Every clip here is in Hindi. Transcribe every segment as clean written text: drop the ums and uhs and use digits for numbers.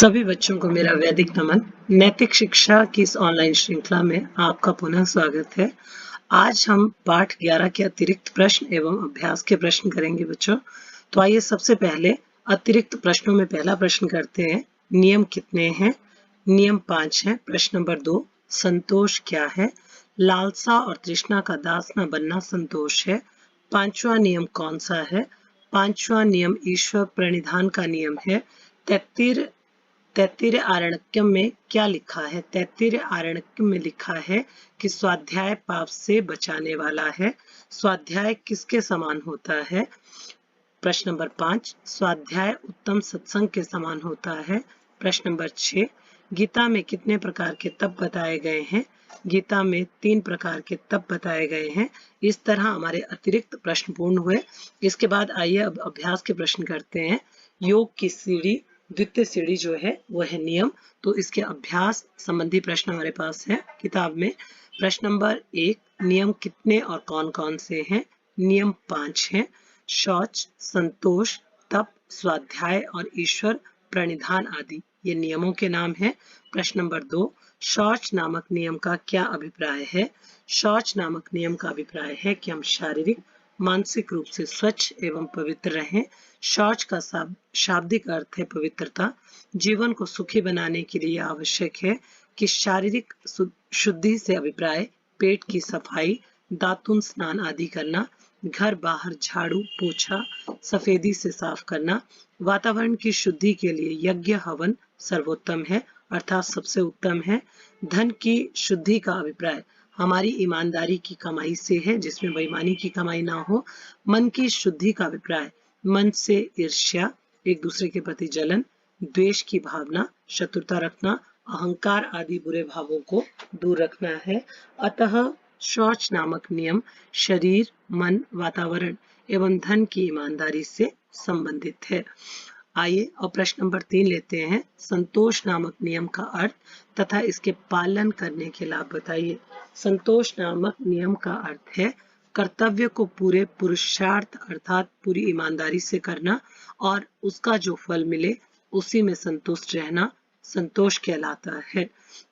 सभी बच्चों को मेरा वैदिक नमन। नैतिक शिक्षा की इस ऑनलाइन श्रृंखला में आपका पुनः स्वागत है। आज हम पाठ 11 के अतिरिक्त प्रश्न एवं अभ्यास के प्रश्न करेंगे बच्चों। तो आइए सबसे पहले अतिरिक्त प्रश्नों में पहला प्रश्न करते हैं। नियम कितने हैं? नियम 5 है। प्रश्न नंबर 2, संतोष क्या है? लालसा और तृष्णा का दास न बनना संतोष है। पांचवा नियम कौन सा है? पांचवा नियम ईश्वर प्रणिधान का नियम है। तैत्तिरीय आरण्यकम में क्या लिखा है? तैत्तिरीय आरण्यकम में लिखा है कि स्वाध्याय पाप से बचाने वाला है। स्वाध्याय किसके समान होता है? प्रश्न नंबर 5, स्वाध्याय उत्तम सत्संग के समान होता है। प्रश्न नंबर 6, गीता में कितने प्रकार के तप बताए गए हैं? गीता में 3 प्रकार के तप बताए गए हैं। इस तरह हमारे अतिरिक्त प्रश्न पूर्ण हुए। इसके बाद आइए अब अभ्यास के प्रश्न करते हैं। योग की सीढ़ी, द्वितीय सीढ़ी जो है वो है नियम। तो इसके अभ्यास संबंधी प्रश्न हमारे पास है किताब में। प्रश्न नंबर 1, नियम कितने और कौन कौन से हैं? नियम 5 हैं। शौच, संतोष, तप, स्वाध्याय और ईश्वर प्रणिधान आदि ये नियमों के नाम हैं। प्रश्न नंबर 2, शौच नामक नियम का क्या अभिप्राय है? शौच नामक नियम का अभिप्राय है कि हम शारीरिक मानसिक रूप से स्वच्छ एवं पवित्र रहें। शौच का शाब्दिक अर्थ है पवित्रता। जीवन को सुखी बनाने के लिए आवश्यक है कि शारीरिक शुद्धि से अभिप्राय पेट की सफाई, दातुन स्नान आदि करना, घर बाहर झाड़ू पोछा सफेदी से साफ करना, वातावरण की शुद्धि के लिए यज्ञ हवन सर्वोत्तम है अर्थात सबसे उत्तम है। धन की शुद्धि का अभिप्राय हमारी ईमानदारी की कमाई से है जिसमें बेईमानी की कमाई ना हो। मन की शुद्धि का अभिप्राय मन से ईर्ष्या, एक दूसरे के प्रति जलन, द्वेष की भावना, शत्रुता रखना, अहंकार आदि बुरे भावों को दूर रखना है। अतः शौच नामक नियम शरीर, मन, वातावरण एवं धन की ईमानदारी से संबंधित है। आइए और प्रश्न नंबर 3 लेते हैं। संतोष नामक नियम का अर्थ तथा इसके पालन करने के लाभ बताइए। संतोष नामक नियम का अर्थ है कर्तव्य को पूरे पुरुषार्थ अर्थात पूरी ईमानदारी से करना और उसका जो फल मिले उसी में संतुष्ट रहना संतोष कहलाता है।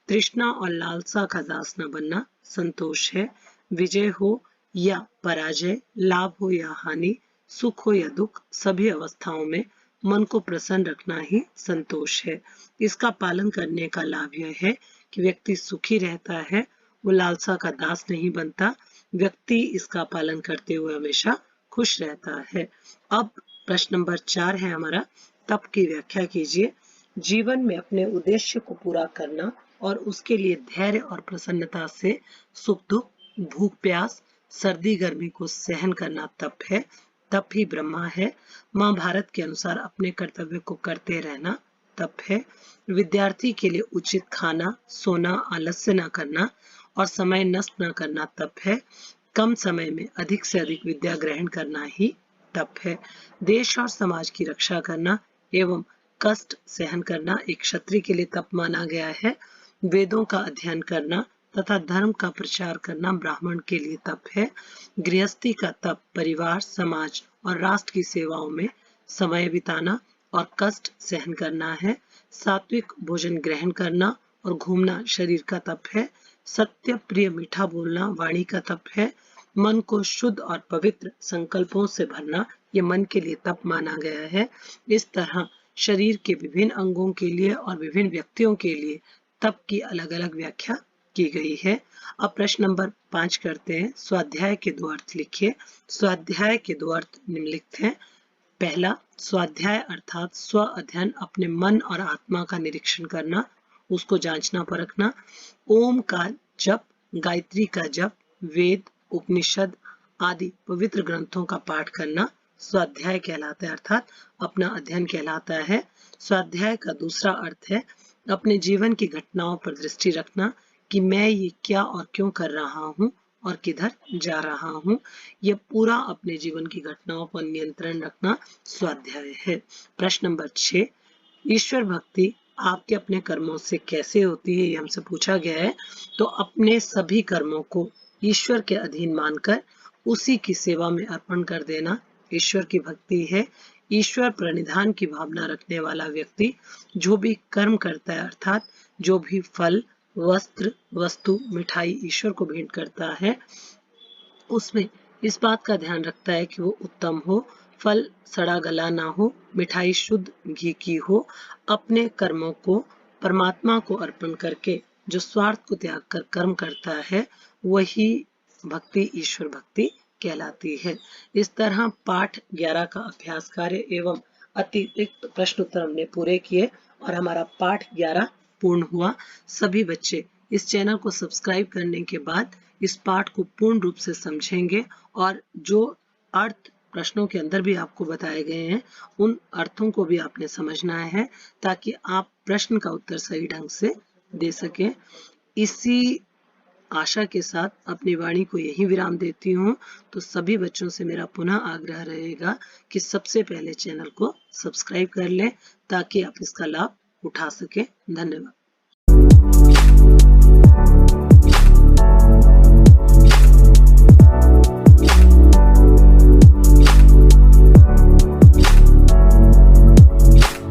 तृष्णा और लालसा का दास न बनना संतोष है। विजय हो या पराजय, लाभ हो या हानि, सुख हो या दुख, सभी अवस्थाओं में मन को प्रसन्न रखना ही संतोष है। इसका पालन करने का लाभ यह है कि व्यक्ति सुखी रहता है, वो लालसा का दास नहीं बनता। व्यक्ति इसका पालन करते हुए हमेशा खुश रहता है। अब प्रश्न नंबर 4 है हमारा, तप की व्याख्या कीजिए। जीवन में अपने उद्देश्य को पूरा करना और उसके लिए धैर्य और प्रसन्नता से सुख दुख, भूख प्यास, सर्दी गर्मी को सहन करना तप है। तप ही ब्रह्मा है। महाभारत के अनुसार अपने कर्तव्य को करते रहना तप है। विद्यार्थी के लिए उचित खाना, सोना, आलस्य न करना और समय नष्ट न करना तप है। कम समय में अधिक से अधिक विद्या ग्रहण करना ही तप है। देश और समाज की रक्षा करना एवं कष्ट सहन करना एक क्षत्रिय के लिए तप माना गया है। वेदों का अध्ययन करना तथा धर्म का प्रचार करना ब्राह्मण के लिए तप है। गृहस्थी का तप परिवार, समाज और राष्ट्र की सेवाओं में समय बिताना और कष्ट सहन करना है। सात्विक भोजन ग्रहण करना और घूमना शरीर का तप है। सत्य प्रिय मीठा बोलना वाणी का तप है। मन को शुद्ध और पवित्र संकल्पों से भरना ये मन के लिए तप माना गया है। इस तरह शरीर के विभिन्न अंगों के लिए और विभिन्न व्यक्तियों के लिए तप की अलग अलग व्याख्या की गई है। अब प्रश्न नंबर 5 करते हैं। स्वाध्याय के 2 अर्थ लिखिए। स्वाध्याय के 2 अर्थ निम्नलिखित हैं। पहला, स्वाध्याय अर्थात स्व अध्ययन, अपने मन और आत्मा का निरीक्षण करना, उसको जांचना परखना। ओम का जप, गायत्री का जप, वेद, उपनिषद आदि पवित्र ग्रंथों का पाठ करना स्वाध्याय कहलाता है अर्थात अपना अध्ययन कहलाता है। स्वाध्याय का दूसरा अर्थ है अपने जीवन की घटनाओं पर दृष्टि रखना कि मैं ये क्या और क्यों कर रहा हूँ और किधर जा रहा हूँ। यह पूरा अपने जीवन की घटनाओं पर नियंत्रण रखना स्वाध्याय है। प्रश्न नंबर 6, ईश्वर भक्ति आपके अपने कर्मों से कैसे होती है, ये हमसे पूछा गया है। तो अपने सभी कर्मों को ईश्वर के अधीन मानकर उसी की सेवा में अर्पण कर देना ईश्वर की भक्ति है। ईश्वर प्रणिधान की भावना रखने वाला व्यक्ति जो भी कर्म करता है, अर्थात जो भी फल, वस्त्र, वस्तु, मिठाई ईश्वर को भेंट करता है, उसमें इस बात का ध्यान रखता है कि वो उत्तम हो, फल सड़ा गला ना हो, मिठाई शुद्ध घी की हो, अपने कर्मों को परमात्मा को अर्पण करके जो स्वार्थ को त्याग कर कर्म करता है, वही भक्ति ईश्वर भक्ति कहलाती है। इस तरह पाठ 11 का अभ्यास कार्य एवं अतिरिक्त प्रश्न उत्तर हमने पूरे किए और हमारा पाठ 11 पूर्ण हुआ। सभी बच्चे इस चैनल को सब्सक्राइब करने के बाद इस पाठ को पूर्ण रूप से समझेंगे और जो अर्थ प्रश्नों के अंदर भी आपको बताए गए हैं, उन अर्थों को भी आपने समझना है ताकि आप प्रश्न का उत्तर सही ढंग से दे सकें। इसी आशा के साथ अपनी वाणी को यही विराम देती हूँ। तो सभी बच्चों से मेरा पुनः आग्रह रहेगा कि सबसे पहले चैनल को सब्सक्राइब कर लें ताकि आप इसका लाभ उठा सकें। धन्यवाद।